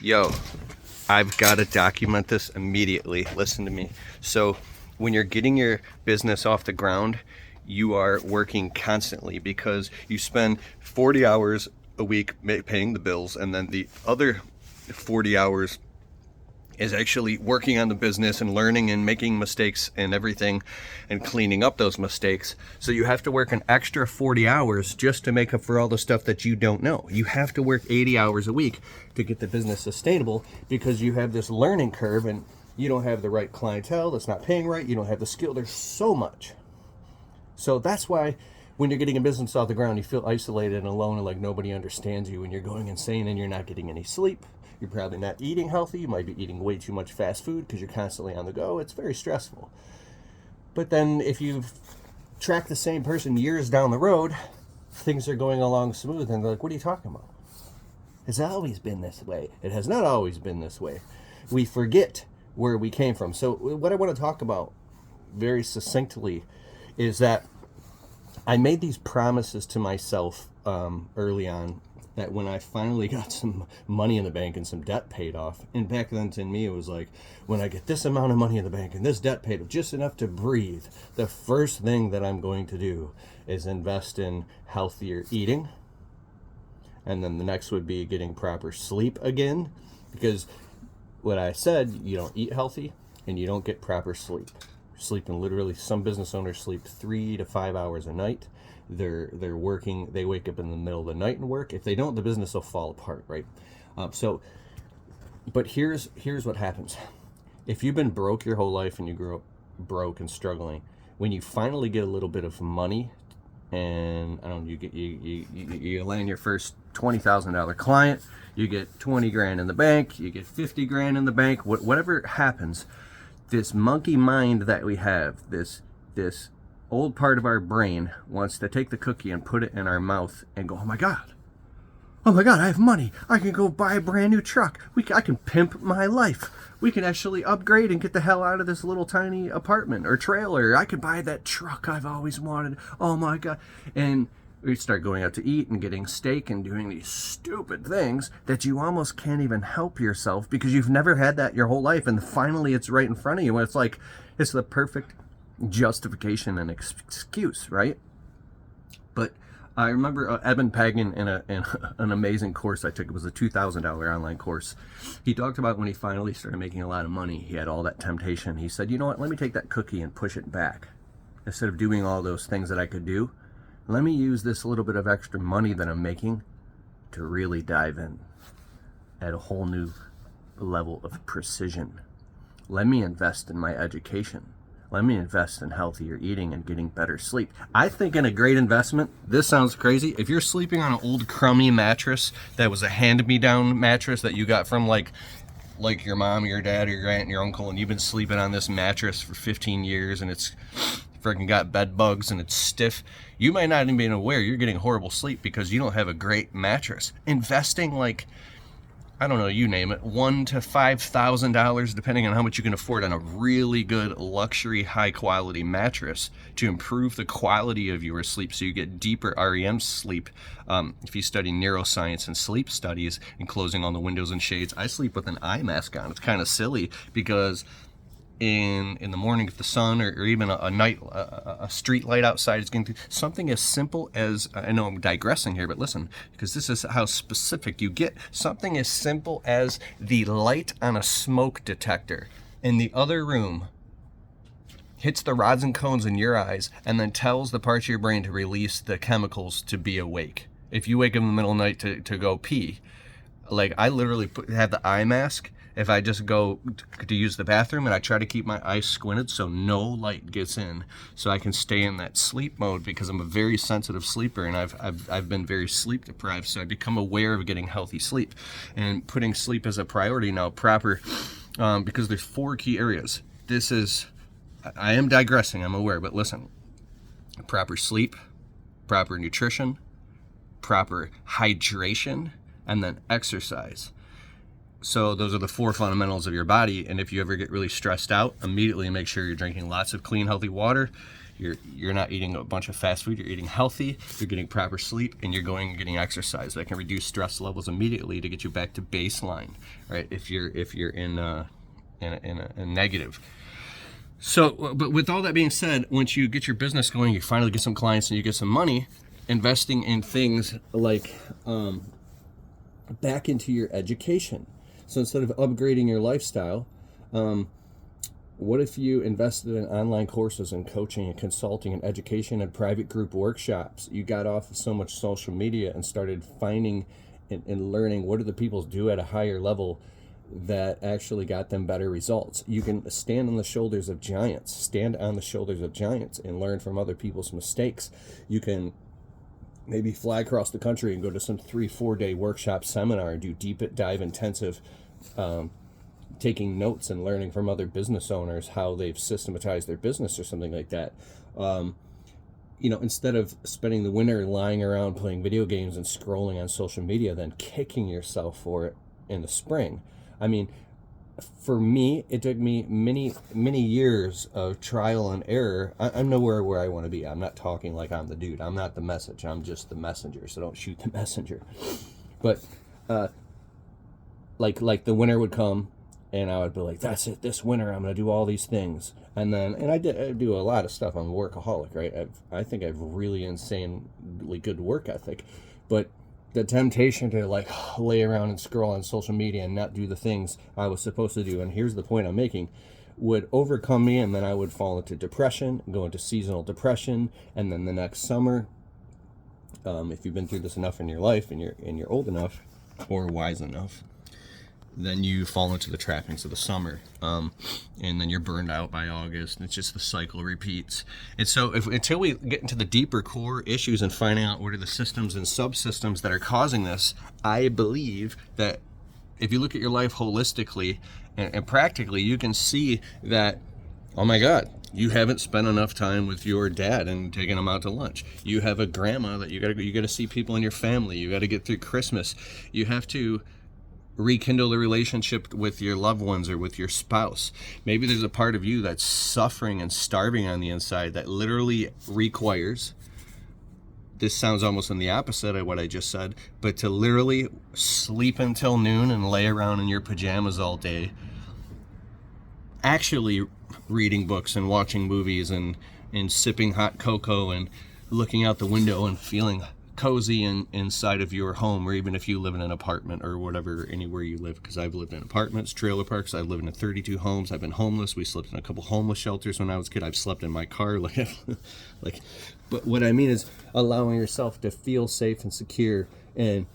Yo, I've got to document this immediately. Listen to me. So when you're getting your business off the ground, you are working constantly because you spend 40 hours a week paying the bills, and then the other 40 hours is actually working on the business and learning and making mistakes and everything and cleaning up those mistakes. So you have to work an extra 40 hours just to make up for all the stuff that you don't know. You have to work 80 hours a week to get the business sustainable because you have this learning curve and you don't have the right clientele that's not paying right. You don't have the skill. There's so much. So that's why when you're getting a business off the ground, you feel isolated and alone and like nobody understands you, and you're going insane and you're not getting any sleep. You're probably not eating healthy. You might be eating way too much fast food because you're constantly on the go. It's very stressful. But then if you've tracked the same person years down the road, things are going along smooth and they're like, what are you talking about? It's always been this way. It has not always been this way. We forget where we came from. So what I want to talk about very succinctly is that I made these promises to myself early on, that when I finally got some money in the bank and some debt paid off, and back then to me it was like, when I get this amount of money in the bank and this debt paid off, just enough to breathe, the first thing that I'm going to do is invest in healthier eating. And then the next would be getting proper sleep again, because what I said, you don't eat healthy and you don't get proper sleep. Sleeping literally, some business owners sleep 3 to 5 hours a night. They're working, they wake up in the middle of the night and work. If they don't, the business will fall apart, right? But here's what happens. If you've been broke your whole life and you grew up broke and struggling, when you finally get a little bit of money, and I don't know, you land your first $20,000 client, you get 20 grand in the bank, you get 50 grand in the bank, whatever happens, this monkey mind that we have, this old part of our brain wants to take the cookie and put it in our mouth and go, oh my God, I have money. I can go buy a brand new truck. I can pimp my life. We can actually upgrade and get the hell out of this little tiny apartment or trailer. I could buy that truck I've always wanted. Oh my God. And we start going out to eat and getting steak and doing these stupid things that you almost can't even help yourself because you've never had that your whole life. And finally it's right in front of you. And it's like, it's the perfect justification and excuse, right? But I remember Eben Pagan in an amazing course I took. It was a $2,000 online course. He talked about when he finally started making a lot of money, he had all that temptation. He said, you know what, let me take that cookie and push it back. Instead of doing all those things that I could do, let me use this little bit of extra money that I'm making to really dive in at a whole new level of precision. Let me invest in my education. Let me invest in healthier eating and getting better sleep. I think in a great investment, this sounds crazy. If you're sleeping on an old crummy mattress that was a hand-me-down mattress that you got from like your mom or your dad or your aunt and your uncle, and you've been sleeping on this mattress for 15 years and it's freaking got bed bugs and it's stiff, you might not even be aware you're getting horrible sleep because you don't have a great mattress. Investing like, I don't know, you name it, $1,000 to $5,000, depending on how much you can afford, on a really good luxury, high quality mattress to improve the quality of your sleep so you get deeper REM sleep. If you study neuroscience and sleep studies and closing all the windows and shades, I sleep with an eye mask on. It's kind of silly because in the morning, if the sun or even a street light outside is getting through, something as simple as, I know I'm digressing here, but listen, because this is how specific you get, something as simple as the light on a smoke detector in the other room hits the rods and cones in your eyes and then tells the parts of your brain to release the chemicals to be awake. If you wake up in the middle of the night to go pee, like I literally have the eye mask. If I just go to use the bathroom and I try to keep my eyes squinted so no light gets in, so I can stay in that sleep mode, because I'm a very sensitive sleeper and I've been very sleep deprived, so I become aware of getting healthy sleep and putting sleep as a priority now, proper, because there's 4 key areas. I am digressing, I'm aware, but listen, proper sleep, proper nutrition, proper hydration, and then exercise. So those are the 4 fundamentals of your body. And if you ever get really stressed out, immediately make sure you're drinking lots of clean, healthy water. you're not eating a bunch of fast food. You're eating healthy. You're getting proper sleep, and you're going and getting exercise. That can reduce stress levels immediately to get you back to baseline, right? If you're in a negative. So, but with all that being said, once you get your business going, you finally get some clients and you get some money, investing in things like back into your education. So instead of upgrading your lifestyle, what if you invested in online courses and coaching and consulting and education and private group workshops? You got off of so much social media and started finding and learning what do the people do at a higher level that actually got them better results. You can stand on the shoulders of giants, and learn from other people's mistakes. You can maybe fly across the country and go to some 3-4 day workshop seminar and do deep dive intensive taking notes and learning from other business owners how they've systematized their business or something like that. Instead of spending the winter lying around playing video games and scrolling on social media, then kicking yourself for it in the spring. I mean, for me, it took me many years of trial and error. I'm nowhere where I want to be. I'm not talking like I'm the dude. I'm not the message. I'm just the messenger. So don't shoot the messenger. But like the winter would come, and I would be like, that's it. This winter, I'm going to do all these things. And I do a lot of stuff. I'm a workaholic, right? I think I have really insanely good work ethic, but the temptation to like lay around and scroll on social media and not do the things I was supposed to do, and here's the point I'm making, would overcome me, and then I would fall into depression, go into seasonal depression, and then the next summer, if you've been through this enough in your life and you're old enough or wise enough, then you fall into the trappings of the summer, and then you're burned out by August, and it's just the cycle repeats. And so until we get into the deeper core issues and finding out what are the systems and subsystems that are causing this, I believe that if you look at your life holistically and practically, you can see that, oh my God, you haven't spent enough time with your dad and taking him out to lunch. You have a grandma that you got to see people in your family. You got to get through Christmas. You have to rekindle the relationship with your loved ones or with your spouse. Maybe there's a part of you that's suffering and starving on the inside that literally requires, this sounds almost in the opposite of what I just said, but to literally sleep until noon and lay around in your pajamas all day, actually reading books and watching movies and sipping hot cocoa and looking out the window and feeling cozy inside of your home, or even if you live in an apartment or whatever, anywhere you live, because I've lived in apartments, trailer parks, I've lived in 32 homes, I've been homeless, we slept in a couple homeless shelters when I was a kid, I've slept in my car, but what I mean is allowing yourself to feel safe and secure and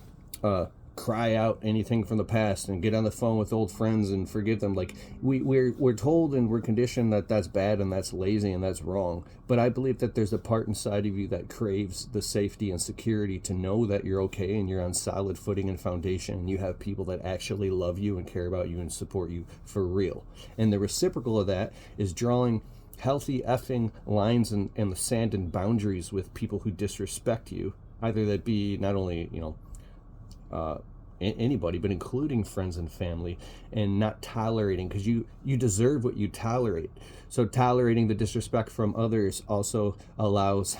cry out anything from the past and get on the phone with old friends and forgive them. Like we're told and we're conditioned that that's bad and that's lazy and that's wrong. But I believe that there's a part inside of you that craves the safety and security to know that you're okay and you're on solid footing and foundation, and you have people that actually love you and care about you and support you for real. And the reciprocal of that is drawing healthy effing lines in the sand and boundaries with people who disrespect you, either that be not only anybody, but including friends and family, and not tolerating, because you deserve what you tolerate. So tolerating the disrespect from others also allows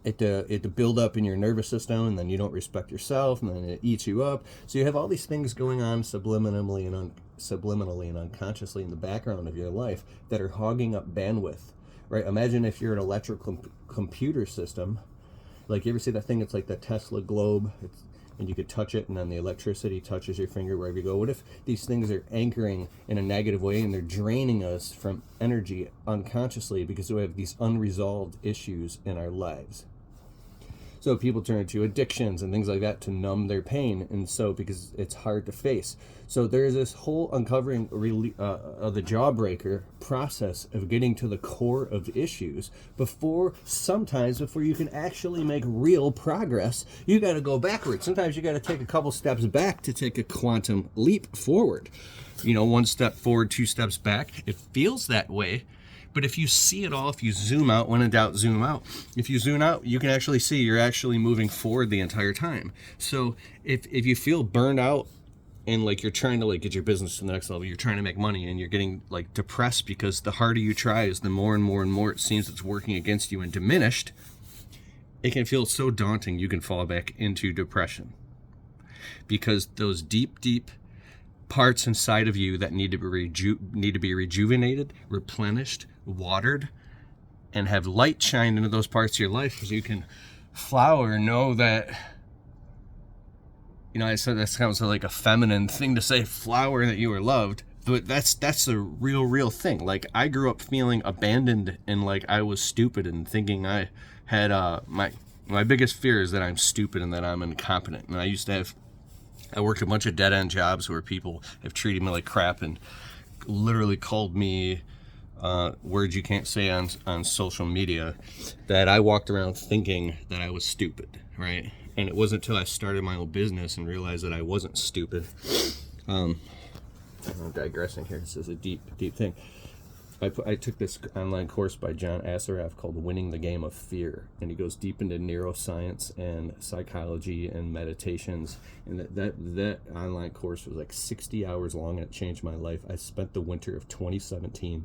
it to build up in your nervous system, and then you don't respect yourself, and then it eats you up. So you have all these things going on subliminally and unconsciously in the background of your life that are hogging up bandwidth, right? Imagine if you're an electrical computer system. Like, you ever see that thing? It's like the Tesla globe. And you could touch it, and then the electricity touches your finger wherever you go. What if these things are anchoring in a negative way, and they're draining us from energy unconsciously because we have these unresolved issues in our lives? So people turn to addictions and things like that to numb their pain, and so because it's hard to face. So there's this whole uncovering of the jawbreaker process of getting to the core of issues before you can actually make real progress. You got to go backwards. Sometimes you got to take a couple steps back to take a quantum leap forward. One step forward, 2 steps back. It feels that way. But if you see it all, if you zoom out, when in doubt, zoom out. If you zoom out, you can actually see you're actually moving forward the entire time. So if you feel burned out and like you're trying to like get your business to the next level, you're trying to make money, and you're getting like depressed because the harder you try is the more and more and more it seems it's working against you and diminished. It can feel so daunting you can fall back into depression, because those deep parts inside of you that need to be rejuvenated, replenished, watered, and have light shine into those parts of your life, so you can flower. Know that, I said that sounds like a feminine thing to say, flower, that you are loved, but that's a real thing. Like, I grew up feeling abandoned and like I was stupid and thinking I had my biggest fear is that I'm stupid and that I'm incompetent. And I worked a bunch of dead-end jobs where people have treated me like crap and literally called me words you can't say on social media, that I walked around thinking that I was stupid, right? And it wasn't until I started my own business and realized that I wasn't stupid. I'm digressing here. This is a deep thing. I took this online course by John Assaraf called Winning the Game of Fear, and he goes deep into neuroscience and psychology and meditations, and that online course was like 60 hours long, and it changed my life. I spent the winter of 2017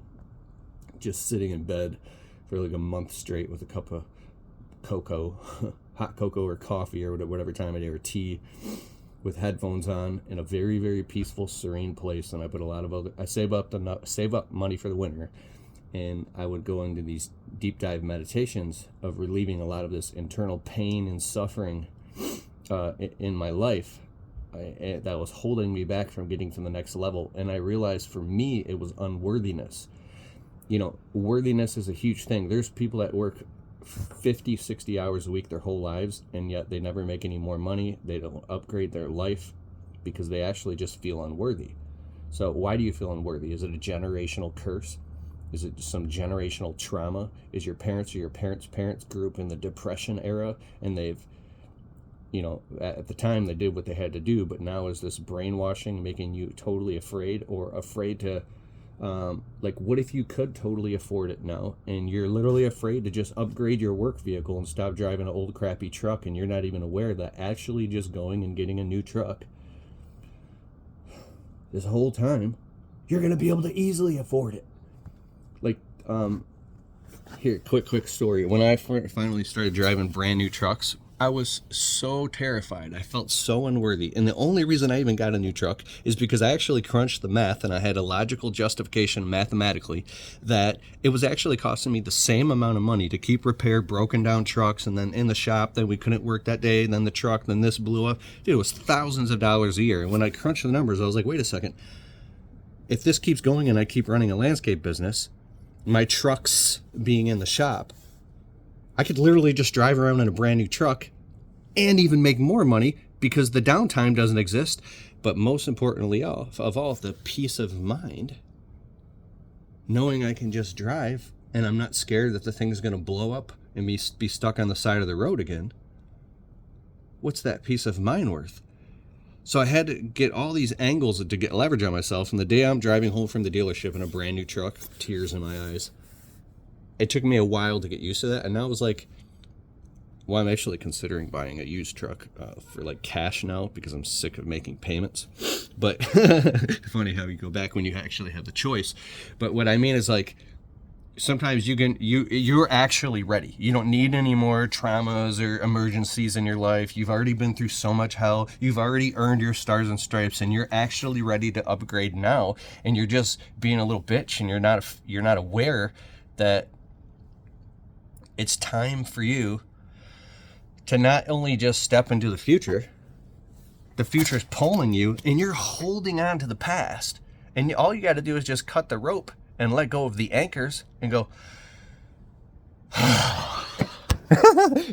just sitting in bed for like a month straight with a cup of cocoa, hot cocoa or coffee or whatever time of day, or tea, with headphones on, in a very peaceful, serene place. And I put I save up money for the winter, and I would go into these deep dive meditations of relieving a lot of this internal pain and suffering in my life that was holding me back from getting to the next level. And I realized for me it was unworthiness. Worthiness is a huge thing. There's people that work 50, 60 hours a week their whole lives, and yet they never make any more money. They don't upgrade their life because they actually just feel unworthy. So why do you feel unworthy? Is it a generational curse? Is it some generational trauma? Is your parents or your parents grew up in the Depression era, and they've, at the time they did what they had to do, but now is this brainwashing making you totally afraid, or afraid to what if you could totally afford it now, and you're literally afraid to just upgrade your work vehicle and stop driving an old crappy truck, and you're not even aware that actually just going and getting a new truck this whole time, you're going to be able to easily afford it. Here, quick story. When I finally started driving brand new trucks, I was so terrified. I felt so unworthy. And the only reason I even got a new truck is because I actually crunched the math, and I had a logical justification mathematically that it was actually costing me the same amount of money to keep repair broken down trucks, and then in the shop, then we couldn't work that day, and then the truck, then this blew up. Dude, it was thousands of dollars a year. And when I crunched the numbers, I was like, wait a second. If this keeps going and I keep running a landscape business, my trucks being in the shop, I could literally just drive around in a brand new truck and even make more money because the downtime doesn't exist. But most importantly of all, the peace of mind, knowing I can just drive and I'm not scared that the thing's going to blow up and be stuck on the side of the road again. What's that peace of mind worth? So I had to get all these angles to get leverage on myself. And the day I'm driving home from the dealership in a brand new truck, tears in my eyes, it took me a while to get used to that. And now it was like, well, I'm actually considering buying a used truck for like cash now because I'm sick of making payments. But funny how you go back when you actually have the choice. But what I mean is, like, sometimes you're actually ready. You don't need any more traumas or emergencies in your life. You've already been through so much hell. You've already earned your stars and stripes, and you're actually ready to upgrade now. And you're just being a little bitch, and you're not aware that it's time for you to not only just step into the future's pulling you, and you're holding on to the past. And all you got to do is just cut the rope and let go of the anchors and go.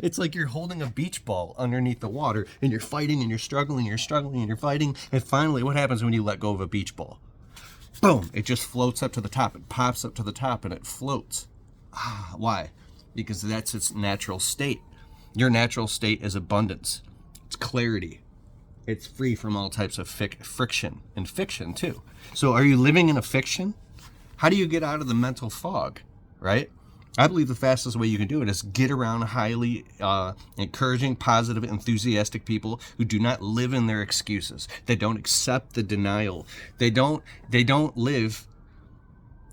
It's like you're holding a beach ball underneath the water, and you're fighting and you're struggling and you're fighting. And finally, what happens when you let go of a beach ball? Boom! It just floats up to the top. It pops up to the top and it floats. Why? Because that's its natural state. Your natural state is abundance. It's clarity. It's free from all types of friction and fiction too. So are you living in a fiction? How do you get out of the mental fog, right? I believe the fastest way you can do it is get around highly encouraging, positive, enthusiastic people who do not live in their excuses. They don't accept the denial. They don't live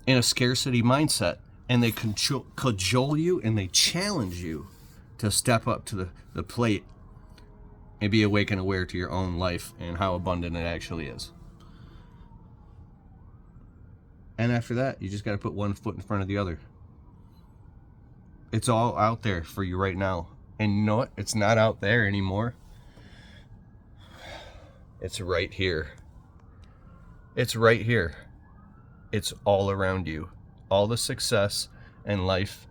in a scarcity mindset, and they cajole you and they challenge you to step up to the plate and be awake and aware to your own life and how abundant it actually is. And after that, you just got to put one foot in front of the other. It's all out there for you right now. And you know what? It's not out there anymore. It's right here. It's right here. It's all around you. All the success and life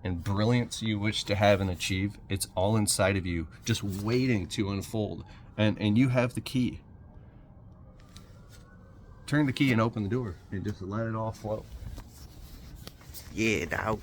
and brilliance you wish to have and achieve, it's all inside of you, just waiting to unfold. And you have the key. Turn the key and open the door and just let it all flow. Yeah, dog.